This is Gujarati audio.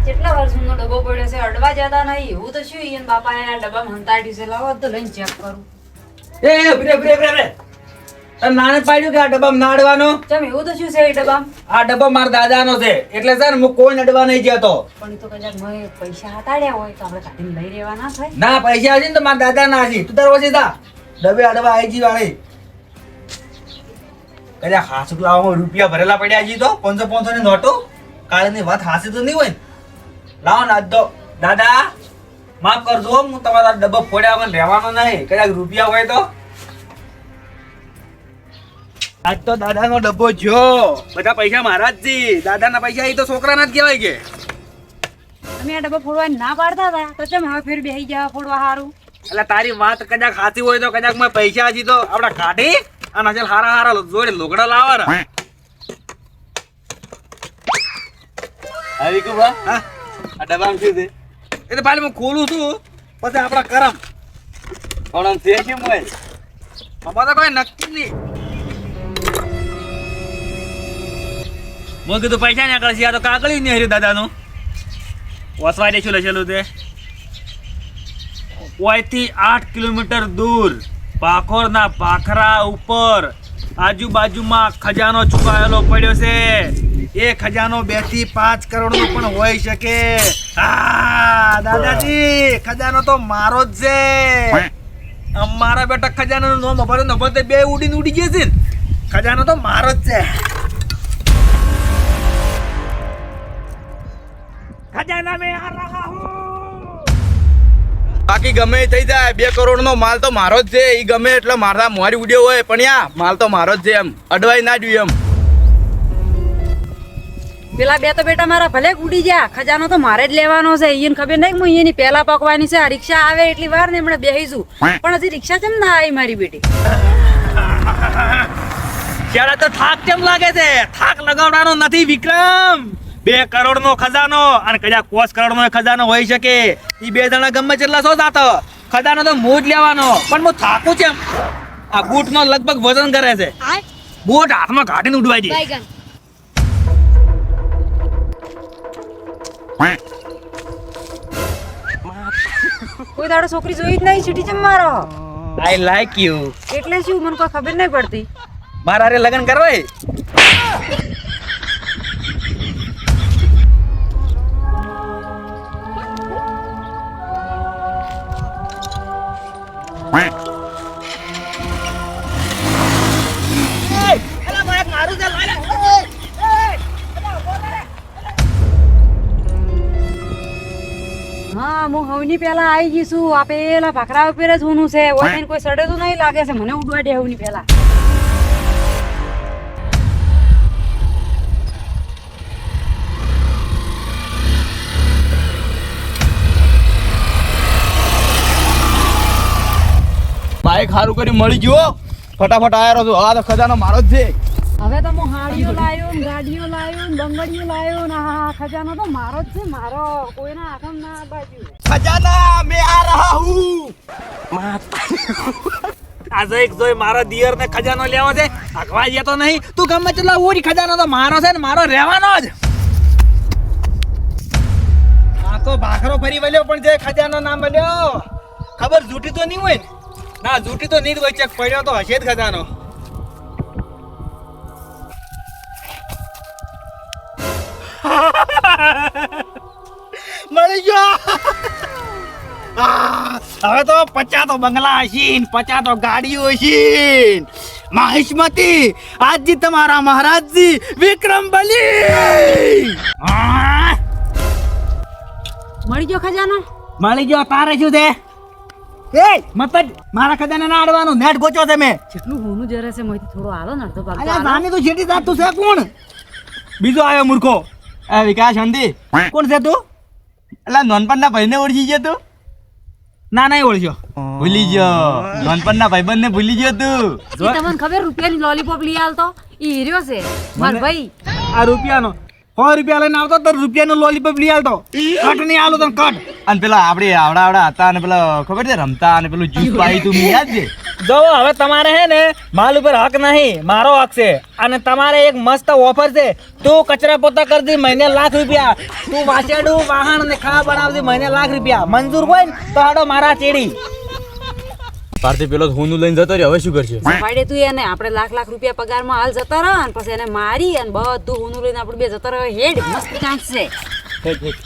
કેટલા વર્ષનો ડબ્બો પડ્યો છે અડવા જતા નહીં એવું તો શું ઈયન બાપાએ આ ડબ્બામાં હંતાડ્યું છે લાવો તો લઈને ચેક કરું એ બ્રે તને નાને પાડ્યું કે આ ડબ્બામાં ના અડવાનો ચમ એવું તો શું છે એ ડબ્બામાં આ ડબ્બો મારા દાદાનો છે એટલે છે ને હું કોઈ અડવા નહીં જતો પણ ઈ તો કદાચ મને પૈસા હતાડ્યા હોય તો આપણે કાઢીને લઈ રહેવા ના થાય ના પૈસા હશે ને તો મારા દાદા ના હશે તું તાર વચ્ચે જા ડબ્બે અડવા આવી જી વાળી કદાચ હાસુ લાવવામાં રૂપિયા ભરેલા પડ્યા હજી તો 500 ની નોટો કાળની વાત હાસી તો નહીં હોય ને લાવો ને આજ તો દાદા માફ કરજો હું તમારા ડબ્બો ફોડ્યા મને રહેવાનો નહીં કદાચ રૂપિયા હોય તો આજ તો દાદાનો ડબ્બો જો બધા પૈસા મારા જ છે દાદાના પૈસા એ તો છોકરાના જ કહેવાય કે અમે આ ડબ્બો ફોડવાની ના પાડતા હતા તો ચમ હવે ફેર બેહી ગયા ફોડવા હારું એટલે તારી વાત કદાચ સાચી હોય તો કદાચ મેં પૈસા હજી તો આપડા કાઢી અને અચલ હારા જોડે લોકડા લાવવા આવી કુબા હા આ ડબ્બામાં શું છે એ તો પાલી હું ખોલું છું પછી આપડા કરમ પણ આમ છે કેમ હોય અમારે તો કોઈ નક્કી નહીં મેં કીધું પૈસા ના કરશે આ તો કાકડી નહીં હર્યું દાદાનું વસવા દેશું લખેલું તે ઓયથી 8 કિલોમીટર દૂર પાખોરના પાખરા ઉપર આજુબાજુમાં ખજાનો છુપાયેલો પડ્યો છે એ ખજાનો 2 થી 5 કરોડનો પણ હોઈ શકે હા દાદાજી ખજાનો તો મારો જ છે અમારા બેટા ખજાનાનું નામ અભરે નભરે બે ઉડી ગયા છે ખજાનો તો મારો જ છે ખજાના મે આ રહા હું બાકી ગમે થઈ જાય 2 કરોડ નો માલ તો મારો જ છે ઈ ગમે એટલે મારા મોરી ઉડ્યો હોય પણ યા માલ તો મારો જ છે એમ અડવાઈ ના દ્યું એમ પેલા બે તો બેટા મારા ભલે ઉડી ગયા ખજાનો તો મારે જ લેવાનો છે ઈયન ખબર નહીં હું ઈયની પહેલા પકવાની છે આ રિક્ષા આવે એટલી વાર ને હમણાં બેહીશું પણ હજી રિક્ષા કેમ ના આવી મારી બેટી ત્યારે તો થાક કેમ લાગે છે થાક લગાવવાનો નથી વિક્રમ 2 કરોડ નો ખજાનો અને કદાચ 5 કરોડ નો ખજાનો હોઈ શકે ઈ બે જણા ગમે જેટલા સો જાતો ખજાનો તો મોજ લેવાનો પણ હું થાકું છે આ બૂટ નો લગભગ વજન કરે છે બૂટ હાથમાં કાઢીને ઉડવાઈ દે કોઈ દાડો છોકરી જોઈ જ નહીં છીટી ચમ મારો આઈ લાઈક યુ એટલે શું મને કોઈ ખબર નહીં પડતી મારા હારે લગન કરવાય હા હું હવની પેલા આવી જઈશું આ પેલા ભાખરા ઉપર જ હોનું છે ઓય કોઈ સડે તો નહીં લાગે છે મને ઉડવા દે હવની પેલા બાઈક સારું કરી મળી ગયો ફટાફટ આયો છું આ તો ખજાનો મારો જ છે હવે તો હું હાડીઓ લાયો ને ગાડીઓ લાયો ને બંગડીઓ લાયો ને આ ખજાનો તો મારો જ છે મારો કોઈના હાથમાં ના બાજુ ખજાના મે આ રહા હું આજે એક જોઈ મારો દિયર ને ખજાનો લેવો છે અખવા જતો નહીં તું ગમે તેટલા ઓરી ખજાનો તો મારો છે ને મારો રહેવાનો જ આ તો ભાખરો ફરી વળ્યો પણ જે ખજાનો ના મળ્યો ખબર જૂઠી તો નહીં હોય ને ના જૂઠી તો નહીં હોય ચેક પડ્યો તો હશે જ ખજાનો મળી ગયો હવે તો 50 તો બંગલા હશે 50 તો ગાડીઓ હશે માહિષ્મતી આજજી તમારા મહારાજજી વિક્રમ બલી મળી ગયો ખજાનો મળી ગયો તારે શું છે એ મતલબ મારા ખજાના ના આડવાનું નેટ ગોચો છે મે કેટલું હોનું જરે છે મોઈથી થોડો હાલો ને અડધો ભાગ અલ્યા નાની તો છેટી જાત તું છે કોણ બીજો આયો મૂર્ખો એ વિકાસ હંદી કોણ છે તું અલ્યા નોનપણના ભાઈને ઓળખી ગયો તું ના નહીં ઓળખ્યો ભૂલી ગયો નોનપણના ભાઈબંધને ભૂલી ગયો તું તમને ખબર રૂપિયાની લોલીપોપ લઈ આલતો ઈ હીરો છે માર ભાઈ આ રૂપિયાનો 100 રૂપિયા લઈને આવતો તો રૂપિયાનો લોલીપોપ લઈ આલતો કટ નહીં આલો તને કટ અને પેલા આપણે આવડા હતા અને પેલા ખબર છે રમતા અને પેલું જ્યુસ પાઈ તું યાદ છે જો હવે તમારે હે ને માલ ઉપર હક નહીં, મારો હક છે. અને તમારે એક મસ્ત ઓફર છે. તું કચરા પોતા કરતી મહિને ₹1,00,000, તું વાસેડું વાહન અને ખાવા બનાવતી મહિને ₹1,00,000. મંજૂર હોય ને તો હાડો મારા ચેડી. પાર્થી પેલો હુંનું લઈને જતો રહ્યો, હવે શું કરશે? ભાડે તું એને આપણે લાખ રૂપિયા પગારમાં હાલ જતા રહો અને પછી એને મારી અને બધું હુનું લઈને આપણે બે જતા રહો. હેડ મસ્ત ચાન્સ છે. ઠીક ઠીક.